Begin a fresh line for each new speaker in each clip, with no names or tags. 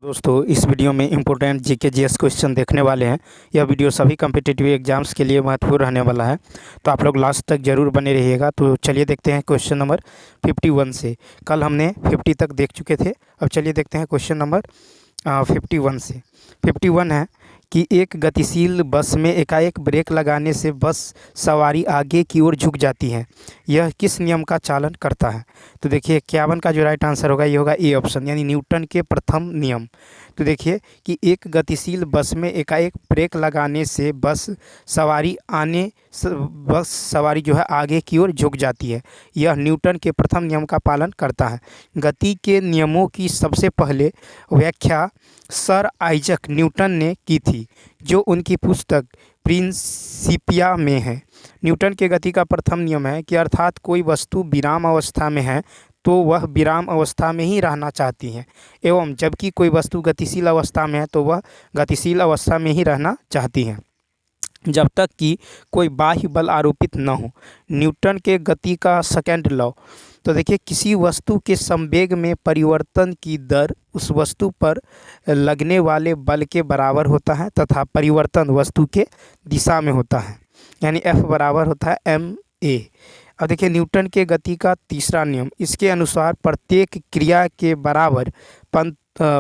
दोस्तों इस वीडियो में इम्पोर्टेंट जीके जीएस क्वेश्चन देखने वाले हैं। यह वीडियो सभी कम्पिटिटिव एग्जाम्स के लिए महत्वपूर्ण रहने वाला है, तो आप लोग लास्ट तक ज़रूर बने रहिएगा। तो चलिए देखते हैं क्वेश्चन नंबर 51 से। कल हमने 50 तक देख चुके थे, अब चलिए देखते हैं क्वेश्चन नंबर 51 से। 51 है कि एक गतिशील बस में एकाएक ब्रेक लगाने से बस सवारी आगे की ओर झुक जाती है, यह किस नियम का चालन करता है। तो देखिए 51 का जो राइट आंसर होगा ये होगा ए ऑप्शन, यानी न्यूटन के प्रथम नियम। तो देखिए कि एक गतिशील बस में एकाएक ब्रेक लगाने से बस सवारी जो है आगे की ओर झुक जाती है, यह न्यूटन के प्रथम नियम का पालन करता है। गति के नियमों की सबसे पहले व्याख्या सर आइजक न्यूटन ने की थी, जो उनकी पुस्तक प्रिंसिपिया में है। न्यूटन के गति का प्रथम नियम है कि अर्थात कोई वस्तु विराम अवस्था में है तो वह विराम अवस्था में ही रहना चाहती है, एवं जबकि कोई वस्तु गतिशील अवस्था में है तो वह गतिशील अवस्था में ही रहना चाहती है, जब तक कि कोई बाह्य बल आरोपित न हो। न्यूटन के गति का सेकंड लॉ। तो देखिए किसी वस्तु के संवेग में परिवर्तन की दर उस वस्तु पर लगने वाले बल के बराबर होता है तथा परिवर्तन वस्तु के दिशा में होता है, यानी F बराबर होता है ma। अब देखिए न्यूटन के गति का तीसरा नियम, इसके अनुसार प्रत्येक क्रिया के बराबर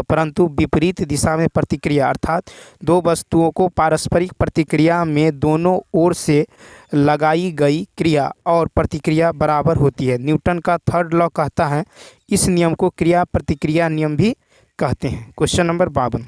परंतु विपरीत दिशा में प्रतिक्रिया, अर्थात दो वस्तुओं को पारस्परिक प्रतिक्रिया में दोनों ओर से लगाई गई क्रिया और प्रतिक्रिया बराबर होती है। न्यूटन का थर्ड लॉ कहता है, इस नियम को क्रिया प्रतिक्रिया नियम भी कहते हैं। क्वेश्चन नंबर 52,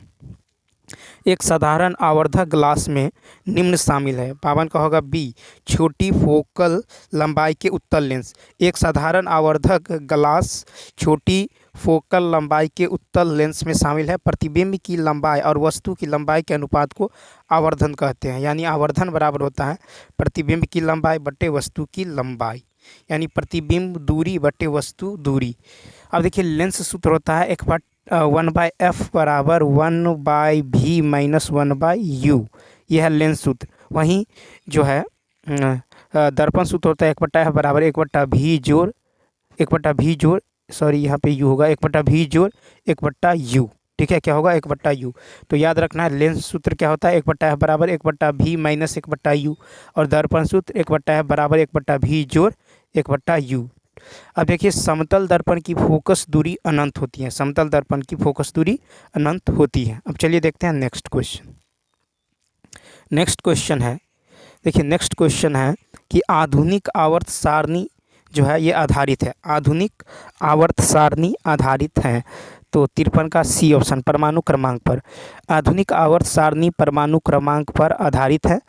एक साधारण आवर्धक ग्लास में निम्न शामिल है। 52 का होगा बी, छोटी फोकल लंबाई के उत्तल लेंस। एक साधारण आवर्धक ग्लास छोटी फोकल लंबाई के उत्तल लेंस में शामिल है। प्रतिबिंब की लंबाई और वस्तु की लंबाई के अनुपात को आवर्धन कहते हैं, यानी आवर्धन बराबर होता है प्रतिबिंब की लंबाई बटे वस्तु की लंबाई, यानी प्रतिबिंब दूरी बटे वस्तु दूरी। अब देखिए लेंस सूत्र होता है 1/f बराबर 1/v माइनस 1/u, यह है लेंस सूत्र। वहीं जो है दर्पण सूत्र होता है 1/f बराबर 1/v जोड़ सॉरी यहाँ पे u होगा 1/v जोड़ 1/u। ठीक है, क्या होगा 1/u। तो याद रखना है लेंस सूत्र क्या होता है 1/f बराबर 1/v माइनस 1/u, और दर्पण सूत्र 1/f बराबर 1/v जोड़ 1/u। अब देखिए समतल दर्पण की फोकस दूरी अनंत होती है, समतल दर्पण की फोकस दूरी अनंत होती है। अब चलिए देखते हैं नेक्स्ट क्वेश्चन। नेक्स्ट क्वेश्चन है, देखिए नेक्स्ट क्वेश्चन है कि आधुनिक आवर्त सारणी जो है ये आधारित है, आधुनिक आवर्त सारणी आधारित है। तो 53 का सी ऑप्शन, परमाणु क्रमांक पर। आधुनिक आवर्त सारणी परमाणु क्रमांक पर आधारित है।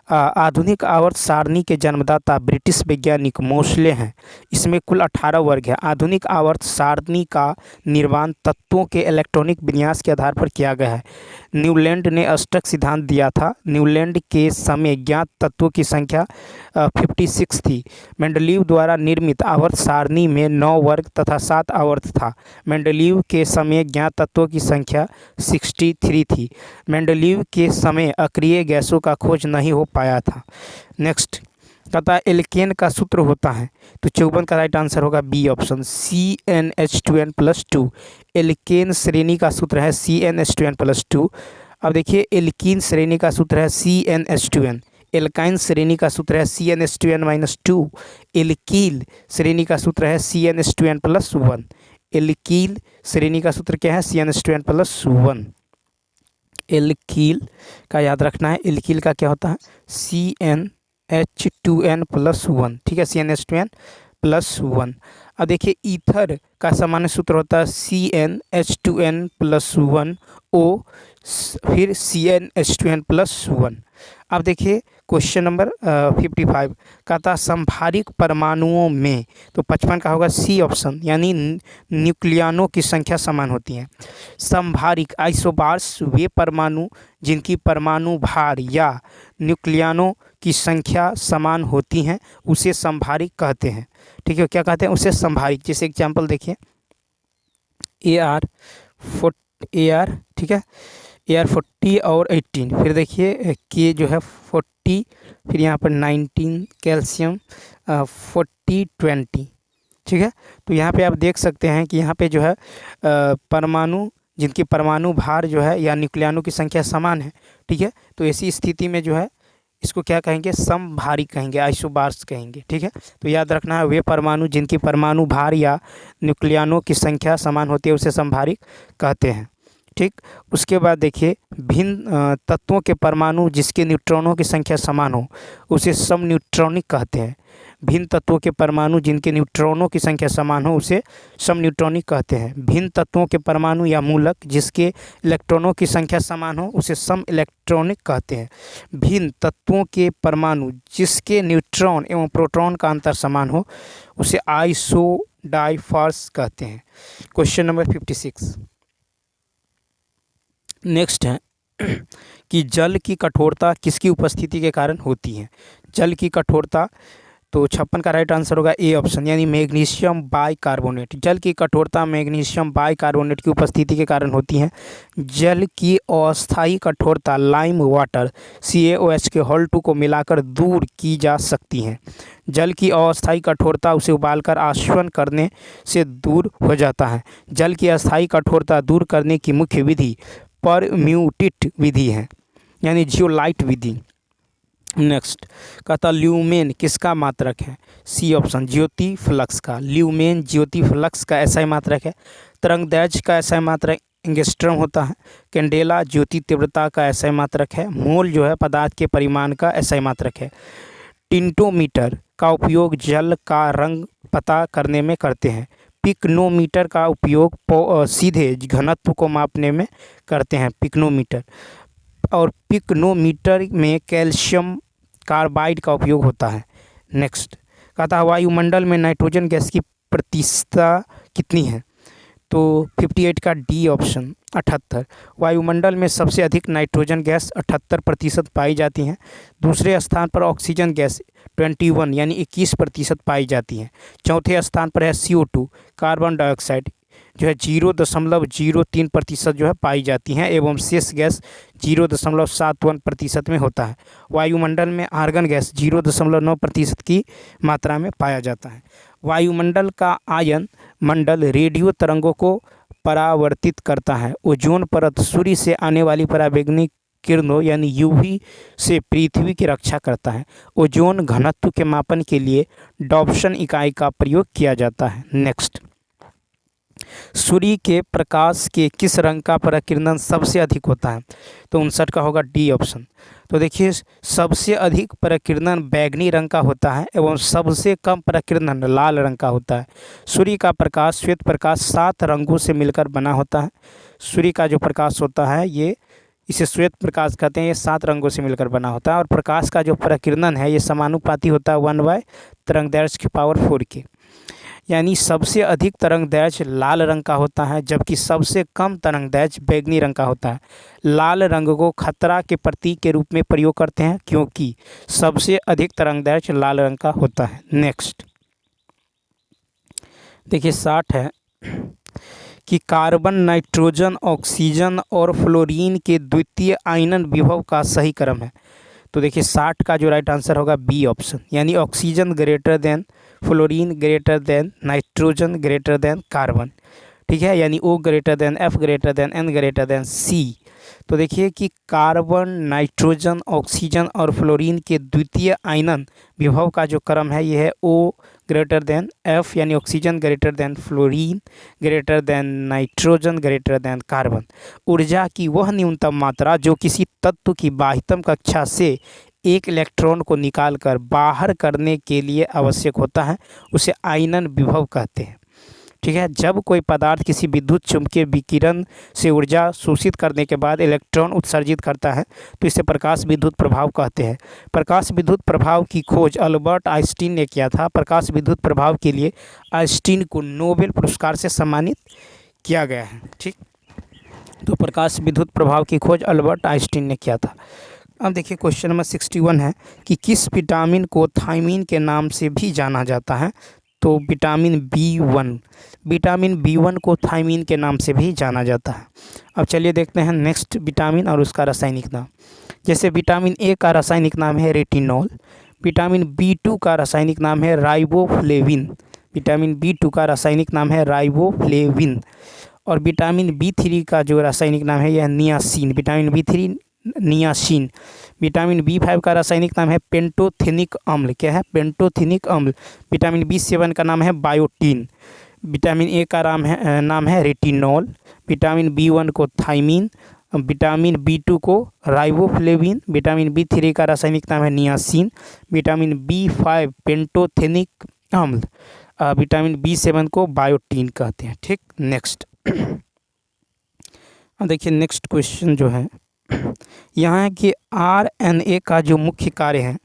आधुनिक आवर्त सारणी के जन्मदाता ब्रिटिश वैज्ञानिक मोसले हैं। इसमें कुल 18 वर्ग है। आधुनिक आवर्त सारणी का निर्माण तत्वों के इलेक्ट्रॉनिक विन्यास के आधार पर किया गया है। न्यूलैंड ने अष्टक सिद्धांत दिया था। न्यूलैंड के समय ज्ञात तत्वों की संख्या 56 थी। मेंडलीव द्वारा निर्मित आवर्त सारणी में 9 वर्ग तथा 7 आवर्त था। मेंडलीव के समय ज्ञात तत्वों की संख्या 63 थी। मेंडलीव के समय अक्रिय गैसों का खोज नहीं हो पाया था। नेक्स्ट कहता है एल्केन का सूत्र होता है। तो 54 का राइट आंसर होगा बी ऑप्शन, CnH2n+2। एल्केन श्रेणी का सूत्र है CnH2n+2। अब देखिए एल्कीन श्रेणी का सूत्र है CnH2n। एल्काइन श्रेणी का सूत्र है CnH2n-2। एल्कील श्रेणी का सूत्र है CnH2n+1। एल्कील श्रेणी का सूत्र क्या है CnH2n+1। एल्कील का याद रखना है, एल्कील का क्या होता है CnH2n+1। ठीक है, CnH2n+1। अब देखिए ईथर का सामान्य सूत्र होता है CnH2n+1O फिर CnH2n+1। अब देखिए क्वेश्चन नंबर 55 कहता संभारिक परमाणुओं में। तो 55 का होगा सी ऑप्शन, यानी न्यूक्लियनों की संख्या समान होती है। संभारिक आइसोबार्स वे परमाणु जिनकी परमाणु भार या न्यूक्लियनों की संख्या समान होती हैं उसे संभारिक कहते हैं। ठीक है, क्या कहते हैं उसे संभारिक। जैसे एग्जांपल देखिए AR, ठीक है, AR40 और 18, फिर देखिए के जो है 40, फिर यहाँ पर 19 कैल्शियम 40-20। ठीक है, तो यहाँ पे आप देख सकते हैं कि यहाँ पे जो है परमाणु जिनकी परमाणु भार जो है या न्यूक्लियनों की संख्या समान है। ठीक है, तो ऐसी स्थिति में जो है इसको क्या कहेंगे, समभारी कहेंगे, आइसोबार्स कहेंगे। ठीक है, तो याद रखना है, वे परमाणु जिनकी परमाणु भार या न्यूक्लियनों की संख्या समान होती है उसे समभारी कहते हैं। ठीक, उसके बाद देखिए, भिन्न तत्वों के परमाणु जिसके न्यूट्रॉनों की संख्या समान हो उसे समन्यूट्रॉनिक कहते हैं। भिन्न तत्वों के परमाणु जिनके न्यूट्रॉनों की संख्या समान हो उसे समन्यूट्रॉनिक कहते हैं। भिन्न तत्वों के परमाणु या मूलक जिसके इलेक्ट्रॉनों की संख्या समान हो उसे सम इलेक्ट्रॉनिक कहते हैं। भिन्न तत्वों के परमाणु जिसके न्यूट्रॉन एवं प्रोटॉन का अंतर समान हो उसे आइसोडाइफर्स कहते हैं। क्वेश्चन नंबर 56 नेक्स्ट है कि जल की कठोरता किसकी उपस्थिति के कारण होती है। जल की कठोरता, तो 56 का राइट आंसर होगा ए ऑप्शन, यानी मैग्नीशियम बाइकार्बोनेट। जल की कठोरता मैग्नीशियम बाइकार्बोनेट की उपस्थिति के कारण होती है। जल की अस्थायी कठोरता लाइम वाटर CaOH को मिलाकर दूर की जा सकती है। जल की अस्थायी कठोरता उसे उबालकर आशवन करने से दूर हो जाता है। जल की अस्थायी कठोरता दूर करने की मुख्य विधि परम्यूटेट विधि है, यानी जियोलाइट विधि। नेक्स्ट कहता ल्यूमेन किसका मात्रक है। सी ऑप्शन, ज्योति फ्लक्स का। ल्यूमेन ज्योति फ्लक्स का SI मात्रक है। तरंगदैर्घ्य का SI मात्रक एंगस्ट्रॉम होता है। कैंडेला ज्योति तीव्रता का SI मात्रक है। मोल जो है पदार्थ के परिमाण का SI मात्रक है। टिंटोमीटर का उपयोग जल का रंग पता करने में करते हैं। पिकनोमीटर का उपयोग सीधे घनत्व को मापने में करते हैं, पिकनोमीटर। और पिकनोमीटर में कैल्शियम कार्बाइड का उपयोग होता है। नेक्स्ट कहता है वायुमंडल में नाइट्रोजन गैस की प्रतिशतता कितनी है। तो 58 का डी ऑप्शन 78। वायुमंडल में सबसे अधिक नाइट्रोजन गैस 78% पाई जाती हैं। दूसरे स्थान पर ऑक्सीजन गैस 21 यानी 21% पाई जाती हैं। चौथे स्थान पर है CO2 कार्बन डाइऑक्साइड जो है 0.03% जो है पाई जाती हैं, एवं शेष गैस 0.71% में होता है। वायुमंडल में आर्गन गैस 0.9% की मात्रा में पाया जाता है। वायुमंडल का आयन मंडल रेडियो तरंगों को परावर्तित करता है। ओजोन परत सूर्य से आने वाली पराबैंगनी किरणों यानी UV से पृथ्वी की रक्षा करता है। ओजोन घनत्व के मापन के लिए डॉप्सन इकाई का प्रयोग किया जाता है। नेक्स्ट, सूर्य के प्रकाश के किस रंग का पराकिरणन सबसे अधिक होता है। तो 59 का होगा डी ऑप्शन। तो देखिए, सबसे अधिक पराकिरणन बैंगनी रंग का होता है एवं सबसे कम पराकिरणन लाल रंग का होता है। सूर्य का प्रकाश श्वेत प्रकाश 7 रंगों से मिलकर बना होता है। सूर्य का जो प्रकाश होता है ये इसे श्वेत प्रकाश कहते हैं। ये 7 रंगों से मिलकर बना होता है और प्रकाश का जो पराकिरणन है ये समानुपाती होता है 1/, तरंगदैर्घ्य की पावर 4 के। यानी सबसे अधिक तरंगदैर्घ्य लाल रंग का होता है जबकि सबसे कम तरंगदैर्घ्य बैंगनी रंग का होता है। लाल रंग को खतरा के प्रतीक के रूप में प्रयोग करते हैं क्योंकि सबसे अधिक तरंगदैर्घ्य लाल रंग का होता है। नेक्स्ट देखिए 60 है कि कार्बन, नाइट्रोजन, ऑक्सीजन और फ्लोरीन के द्वितीय आयनन विभव का सही क्रम है। तो देखिए 60 का जो राइट आंसर होगा बी ऑप्शन, यानी oxygen greater than fluorine greater than nitrogen greater than carbon. ठीक है, यानी O greater than F greater than N greater than C। तो देखिए कि कार्बन, नाइट्रोजन, ऑक्सीजन और फ्लोरीन के द्वितीय आयनन विभव का जो क्रम है यह है O ग्रेटर देन F, यानी oxygen greater than fluorine greater than nitrogen greater than carbon. ऊर्जा की वह न्यूनतम मात्रा जो किसी तत्व की बाह्यतम कक्षा से एक इलेक्ट्रॉन को निकालकर बाहर करने के लिए आवश्यक होता है उसे आयनन विभव कहते हैं। ठीक है, जब कोई पदार्थ किसी विद्युत चुंबकीय विकिरण से ऊर्जा शोषित करने के बाद इलेक्ट्रॉन उत्सर्जित करता है तो इसे प्रकाश विद्युत प्रभाव कहते हैं। प्रकाश विद्युत प्रभाव की खोज अल्बर्ट आइंस्टीन ने किया था। प्रकाश विद्युत प्रभाव के लिए आइंस्टीन को नोबेल पुरस्कार से सम्मानित किया गया है। ठीक, तो प्रकाश विद्युत प्रभाव की खोज अल्बर्ट आइंस्टीन ने किया था। अब देखिए क्वेश्चन नंबर 61 है कि किस विटामिन को थायमीन के नाम से भी जाना जाता है। तो विटामिन B1, विटामिन B1 को थायमीन के नाम से भी जाना जाता है। अब चलिए देखते हैं नेक्स्ट विटामिन और उसका रासायनिक नाम। जैसे विटामिन A का रासायनिक नाम है रेटिनॉल। विटामिन B2 का रासायनिक नाम है राइबोफ्लेविन। विटामिन B2 का रासायनिक नाम है राइबोफ्लेविन। और विटामिन B3 का जो रासायनिक नाम है यह niacin, vitamin B3 niacin. Vitamin B5 का रासायनिक नाम है पेंटोथेनिक अम्ल। क्या है? पेंटोथेनिक अम्ल। विटामिन B7 का नाम है बायोटीन। विटामिन A का नाम है रेटिनॉल। विटामिन B1 को थाइमिन। विटामिन B2 को राइबोफ्लेविन। विटामिन B3 का रासायनिक नाम है नियासिन। विटामिन B5 पेंटोथेनिक अम्ल। विटामिन B7 को बायोटीन कहते हैं। ठीक, नेक्स्ट। अब देखिए नेक्स्ट क्वेश्चन जो है यहाँ है कि RNA का जो मुख्य कार्य है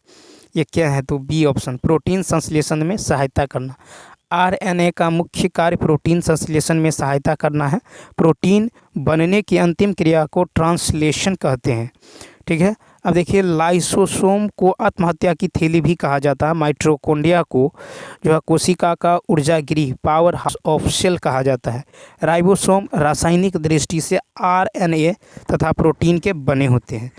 ये क्या है? तो बी ऑप्शन, प्रोटीन संश्लेषण में सहायता करना। RNA का मुख्य कार्य प्रोटीन संश्लेषण में सहायता करना है। प्रोटीन बनने की अंतिम क्रिया को ट्रांसलेशन कहते हैं। ठीक है। अब देखिए लाइसोसोम को आत्महत्या की थैली भी कहा जाता है। माइटोकॉन्ड्रिया को जो है कोशिका का ऊर्जा गृह, पावर हाउस ऑफ सेल कहा जाता है। राइबोसोम रासायनिक दृष्टि से RNA तथा प्रोटीन के बने होते हैं।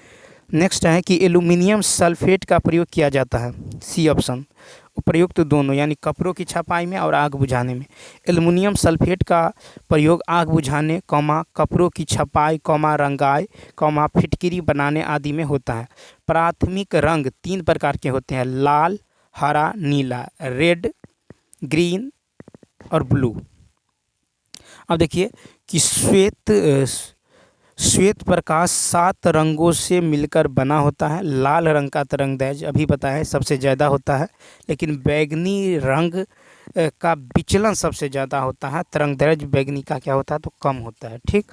नेक्स्ट है कि एल्युमिनियम सल्फेट का प्रयोग किया जाता है। सी ऑप्शन, प्रयुक्त दोनों यानी कपड़ों की छपाई में और आग बुझाने में। एल्युमिनियम सल्फेट का प्रयोग आग बुझाने, कपड़ों की छपाई, रंगाई, फिटकिरी बनाने आदि में होता है। प्राथमिक रंग 3 प्रकार के होते हैं, लाल, हरा, नीला, रेड, ग्रीन और ब्लू। अब देखिए कि श्वेत प्रकाश 7 रंगों से मिलकर बना होता है। लाल रंग का तरंगदैर्घ्य अभी बताया सबसे ज़्यादा होता है, लेकिन बैगनी रंग का विचलन सबसे ज़्यादा होता है। तरंगदैर्घ्य बैगनी का क्या होता है? तो कम होता है। ठीक,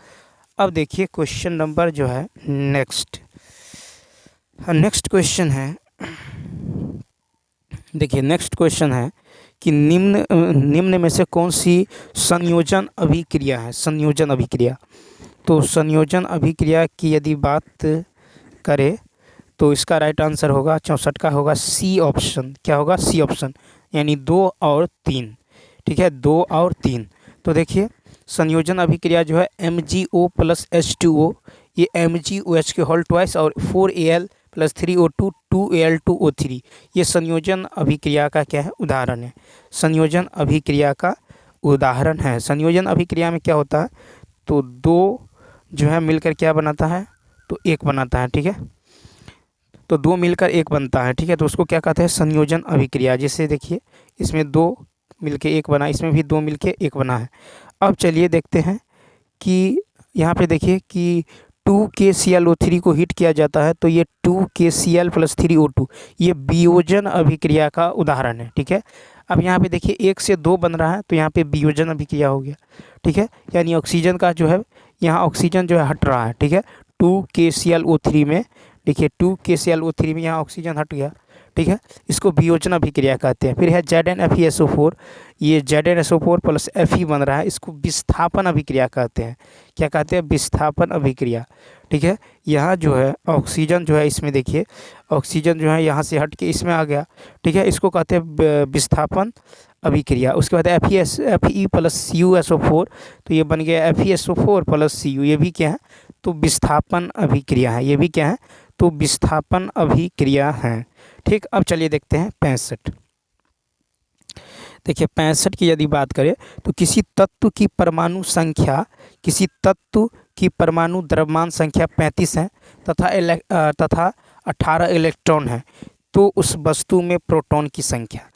अब देखिए क्वेश्चन नंबर जो है नेक्स्ट क्वेश्चन है। देखिए नेक्स्ट क्वेश्चन है कि निम्न में से कौन सी संयोजन अभिक्रिया है? संयोजन अभिक्रिया, तो संयोजन अभिक्रिया की यदि बात करें तो इसका राइट आंसर होगा 64 का होगा सी ऑप्शन। क्या होगा? सी ऑप्शन, यानी 2 और 3। ठीक है, 2 और 3। तो देखिए संयोजन अभिक्रिया जो है MgO + H2O, ये MgOH के होल ट्वाइस और 4Al + 3O2 2Al2O3, ये संयोजन अभिक्रिया का क्या है? उदाहरण है। संयोजन अभिक्रिया का उदाहरण है। संयोजन अभिक्रिया में क्या होता है? तो 2 जो है मिलकर क्या बनाता है? तो 1 बनाता है। ठीक है, तो 2 मिलकर 1 बनता है। ठीक है, तो उसको क्या कहते हैं? संयोजन अभिक्रिया। जैसे देखिए इसमें 2 मिलकर 1 बना, इसमें भी 2 मिलकर 1 बना है। अब चलिए देखते हैं कि यहाँ पे देखिए कि 2KClO3 को हीट किया जाता है तो ये 2KCl + 3O2, ये वियोजन अभिक्रिया का उदाहरण है। ठीक है, अब यहाँ पे देखिए 1 से 2 बन रहा है तो यहाँ पे वियोजन अभिक्रिया हो गया। ठीक है, यानी ऑक्सीजन का जो है यहाँ ऑक्सीजन जो है हट रहा है। ठीक है, 2KClO3 में देखिए 2KClO3 में यहाँ ऑक्सीजन हट गया। ठीक है, इसको वियोजन अभिक्रिया कहते हैं। फिर है ZnFeSO4, ये ZnSO4 + Fe बन रहा है, इसको विस्थापन अभिक्रिया कहते हैं। क्या कहते हैं? विस्थापन अभिक्रिया। ठीक है, यहाँ जो है ऑक्सीजन जो है इसमें देखिए ऑक्सीजन जो है यहाँ से हट के इसमें आ गया। ठीक है, इसको कहते हैं विस्थापन अभिक्रिया। उसके बाद Fe + CuSO4, तो ये बन गया FeSO4 + Cu, ये भी क्या है? तो विस्थापन अभिक्रिया है। ये भी क्या है? तो विस्थापन अभिक्रिया है। ठीक, अब चलिए देखते हैं 65। देखिए 65 की यदि बात करें तो किसी तत्व की परमाणु द्रव्यमान संख्या 35 है तथा 18 इलेक्ट्रॉन है, तो उस वस्तु में प्रोटॉन की संख्या।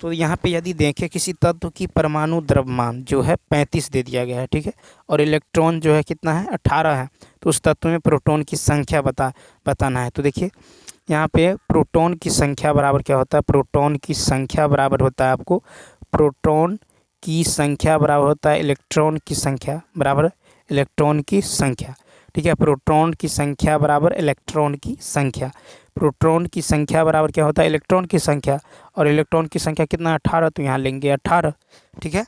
तो यहाँ पे यदि देखें किसी तत्व की परमाणु द्रव्यमान जो है 35 दे दिया गया है। ठीक है, और इलेक्ट्रॉन जो है कितना है? 18 है, तो उस तत्व में प्रोटॉन की संख्या बताना है। तो देखिए यहाँ पे प्रोटॉन की संख्या बराबर क्या होता है? प्रोटॉन की संख्या बराबर होता है आपको, प्रोटॉन की संख्या बराबर होता है इलेक्ट्रॉन की संख्या बराबर इलेक्ट्रॉन की संख्या। ठीक है, प्रोटॉन की संख्या बराबर इलेक्ट्रॉन की संख्या। प्रोटॉन की संख्या बराबर क्या होता है? इलेक्ट्रॉन की संख्या, और इलेक्ट्रॉन की संख्या कितना? 18, तो यहाँ लेंगे 18। ठीक है,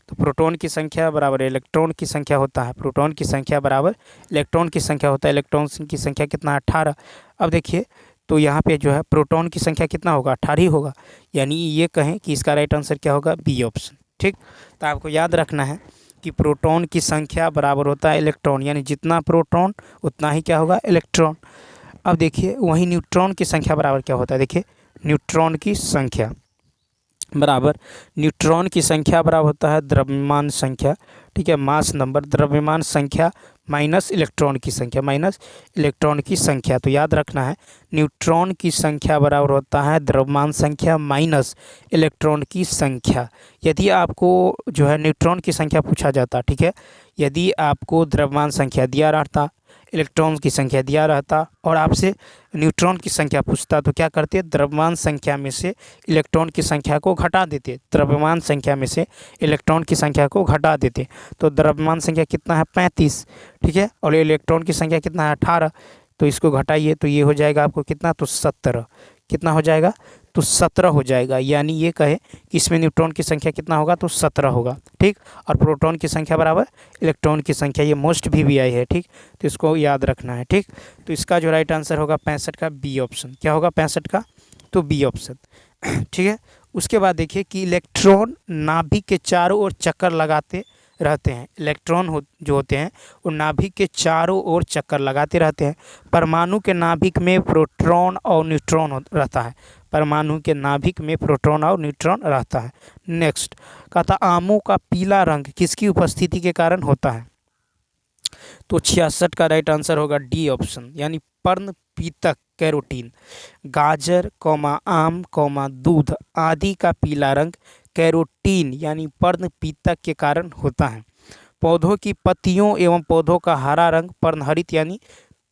तो प्रोटॉन की संख्या बराबर इलेक्ट्रॉन की संख्या होता है। प्रोटॉन की संख्या बराबर इलेक्ट्रॉन की संख्या होता है। इलेक्ट्रॉन की संख्या कितना? 18। अब देखिए तो यहाँ पे जो है प्रोटॉन की संख्या कितना होगा? 18 ही होगा, यानी ये कहें कि इसका राइट आंसर क्या होगा? B option. ठीक, तो आपको याद रखना है कि प्रोटॉन की संख्या बराबर होता है इलेक्ट्रॉन, यानी जितना प्रोटॉन उतना ही क्या होगा? इलेक्ट्रॉन। अब देखिए वहीं न्यूट्रॉन की संख्या बराबर क्या होता है? देखिए न्यूट्रॉन की संख्या बराबर होता है द्रव्यमान संख्या। ठीक है। मास नंबर, द्रव्यमान संख्या माइनस इलेक्ट्रॉन की संख्या, माइनस इलेक्ट्रॉन की संख्या। तो याद रखना है न्यूट्रॉन की संख्या बराबर होता है द्रव्यमान संख्या माइनस इलेक्ट्रॉन की संख्या। यदि आपको जो है न्यूट्रॉन की संख्या पूछा जाता, ठीक है, यदि आपको द्रव्यमान संख्या दिया रहता, इलेक्ट्रॉन की संख्या दिया रहता और आपसे न्यूट्रॉन की संख्या पूछता, तो क्या करते, द्रव्यमान संख्या में से इलेक्ट्रॉन की संख्या को घटा देते, द्रव्यमान संख्या में से इलेक्ट्रॉन की संख्या को घटा देते। तो द्रव्यमान संख्या कितना है 35, ठीक है, और इलेक्ट्रॉन की संख्या कितना है 18, तो इसको घटाइए तो ये हो जाएगा आपको कितना, तो 17। कितना हो जाएगा, तो 17 हो जाएगा। यानी ये कहे कि इसमें न्यूट्रॉन की संख्या कितना होगा, तो 17 होगा, ठीक। और प्रोटॉन की संख्या बराबर इलेक्ट्रॉन की संख्या, ये मोस्ट VVI है, ठीक। तो इसको याद रखना है, ठीक। तो इसका जो राइट आंसर होगा 65 का बी ऑप्शन। क्या होगा 65 का, तो बी ऑप्शन, ठीक है। उसके बाद देखिए कि इलेक्ट्रॉन नाभिक के चारों ओर चक्कर लगाते रहते हैं। इलेक्ट्रॉन जो होते हैं वो नाभिक के चारों ओर चक्कर लगाते रहते हैं। परमाणु के नाभिक में प्रोटॉन और न्यूट्रॉन रहता है। परमाणु के नाभिक में प्रोटॉन और न्यूट्रॉन रहता है। नेक्स्ट कहता आमों का पीला रंग किसकी उपस्थिति के कारण होता है, तो 66 का राइट आंसर होगा डी ऑप्शन, यानी पर्णपितक कैरोटीन। गाजर आम दूध आदि का पीला रंग कैरोटीन यानी पर्णपितक के कारण होता है। पौधों की पत्तियों एवं पौधों का हरा रंग पर्णहरित यानी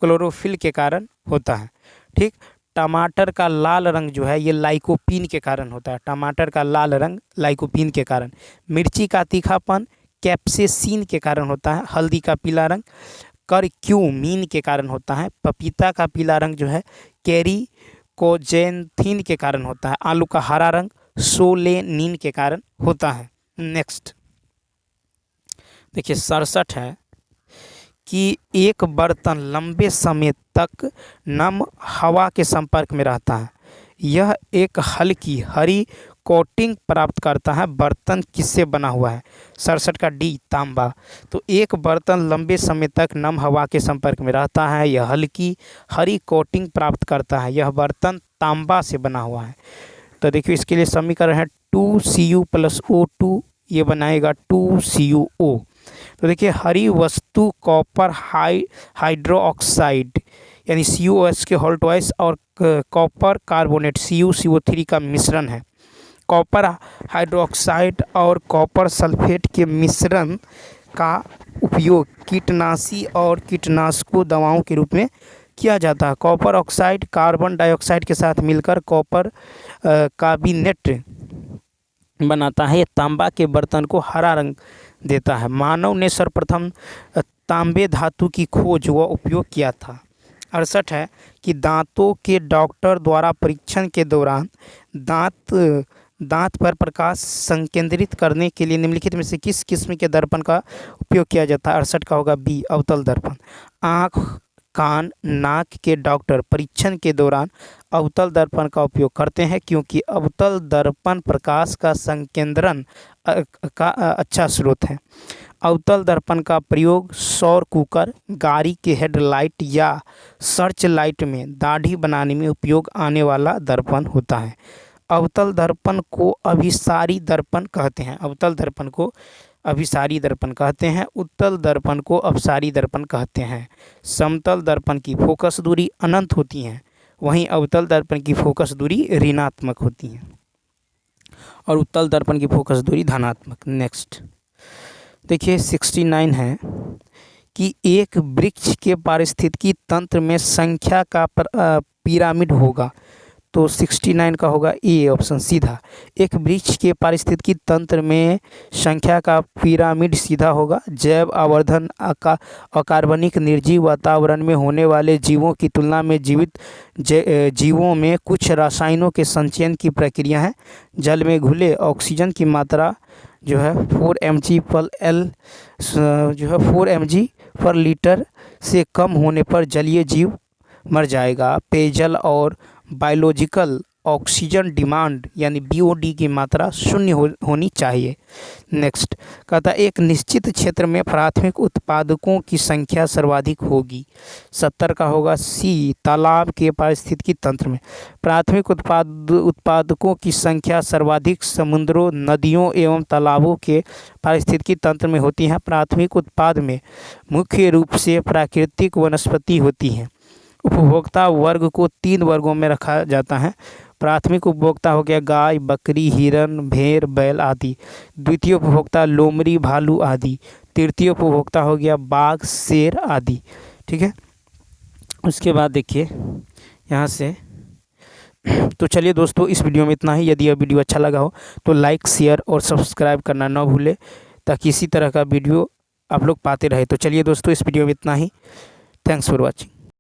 क्लोरोफिल के कारण होता है, ठीक। टमाटर का लाल रंग जो है ये लाइकोपीन के कारण होता है। टमाटर का लाल रंग लाइकोपीन के कारण। मिर्ची का तीखापन कैप्सेसिन के कारण होता है। हल्दी का पीला रंग करक्यूमिन के कारण होता है। पपीता का पीला रंग जो है कैरिकोजेंथिन के कारण होता है। आलू का हरा रंग सोलेनिन के कारण होता है। नेक्स्ट देखिए 67 है कि एक बर्तन लंबे समय तक नम हवा के संपर्क में रहता है। यह एक हल्की हरी कोटिंग प्राप्त करता है। बर्तन किससे बना हुआ है, 67 का डी तांबा। तो एक बर्तन लंबे समय तक नम हवा के संपर्क में रहता है, यह हल्की हरी कोटिंग प्राप्त करता है। यह बर्तन तांबा से बना हुआ है। तो देखिए इसके लिए समीकरण है 2Cu + O2, ये बनाएगा 2CuO। तो देखिए हरी वस्तु कॉपर हाइड्रोक्साइड यानी CuOH के होल ट्वाइस और कॉपर कार्बोनेट CuCO3 का मिश्रण है। कॉपर हाइड्रोक्साइड और कॉपर सल्फेट के मिश्रण का उपयोग कीटनाशी और कीटनाशकों दवाओं के रूप में किया जाता है। कॉपर ऑक्साइड कार्बन डाइऑक्साइड के साथ मिलकर कॉपर कार्बोनेट बनाता है। ये तांबा के बर्तन को हरा रंग देता है। मानव ने सर्वप्रथम तांबे धातु की खोज व उपयोग किया था। 68 है कि दांतों के डॉक्टर द्वारा परीक्षण के दौरान दांत पर प्रकाश संकेंद्रित करने के लिए निम्नलिखित में से किस किस्म के दर्पण का उपयोग किया जाता है। 68 का होगा बी अवतल दर्पण। आँख कान नाक के डॉक्टर परीक्षण के दौरान अवतल दर्पण का उपयोग करते हैं क्योंकि अवतल दर्पण प्रकाश का संकेंद्रण का अच्छा स्रोत है। अवतल दर्पण का प्रयोग सौर कुकर, गाड़ी के हेडलाइट या सर्च लाइट में दाढ़ी बनाने में उपयोग आने वाला दर्पण होता है। अवतल दर्पण को अभिसारी दर्पण कहते हैं। अवतल दर्पण को अभिसारी दर्पण कहते हैं। उत्तल दर्पण को अपसारी दर्पण कहते हैं। समतल दर्पण की फोकस दूरी अनंत होती है, वहीं अवतल दर्पण की फोकस दूरी ऋणात्मक होती है और उत्तल दर्पण की फोकस दूरी धनात्मक। नेक्स्ट देखिए 69 है कि एक वृक्ष के पारिस्थितिकी तंत्र में संख्या का पिरामिड होगा। तो 69 का होगा ए ऑप्शन सीधा। एक वृक्ष के पारिस्थितिकी तंत्र में संख्या का पिरामिड सीधा होगा। जैव आवर्धन अकार्बनिक निर्जीव वातावरण में होने वाले जीवों की तुलना में जीवित जीवों में कुछ रसायनों के संचयन की प्रक्रिया है। जल में घुले ऑक्सीजन की मात्रा जो है 4 mg/L से कम होने पर जलीय जीव मर जाएगा। पेयजल और बायोलॉजिकल ऑक्सीजन डिमांड यानी BOD की मात्रा शून्य होनी चाहिए। नेक्स्ट कहता है एक निश्चित क्षेत्र में प्राथमिक उत्पादकों की संख्या सर्वाधिक होगी। 70 का होगा सी, तालाब के पारिस्थितिकी तंत्र में प्राथमिक उत्पादकों की संख्या सर्वाधिक समुद्रों, नदियों एवं तालाबों के पारिस्थितिकी तंत्र में होती है। प्राथमिक उत्पाद में मुख्य रूप से प्राकृतिक वनस्पति होती हैं। उपभोक्ता वर्ग को 3 वर्गों में रखा जाता है। प्राथमिक उपभोक्ता हो गया गाय, बकरी, हिरन, भेड़, बैल आदि। द्वितीय उपभोक्ता लोमड़ी, भालू आदि। तृतीय उपभोक्ता हो गया बाघ, शेर आदि। ठीक है, उसके बाद देखिए यहाँ से तो चलिए दोस्तों, इस वीडियो में इतना ही। यदि यह वीडियो अच्छा लगा हो तो लाइक, शेयर और सब्सक्राइब करना ना भूलें, ताकि इसी तरह का वीडियो आप लोग पाते रहे। तो चलिए दोस्तों, इस वीडियो में इतना ही। Thanks for watching.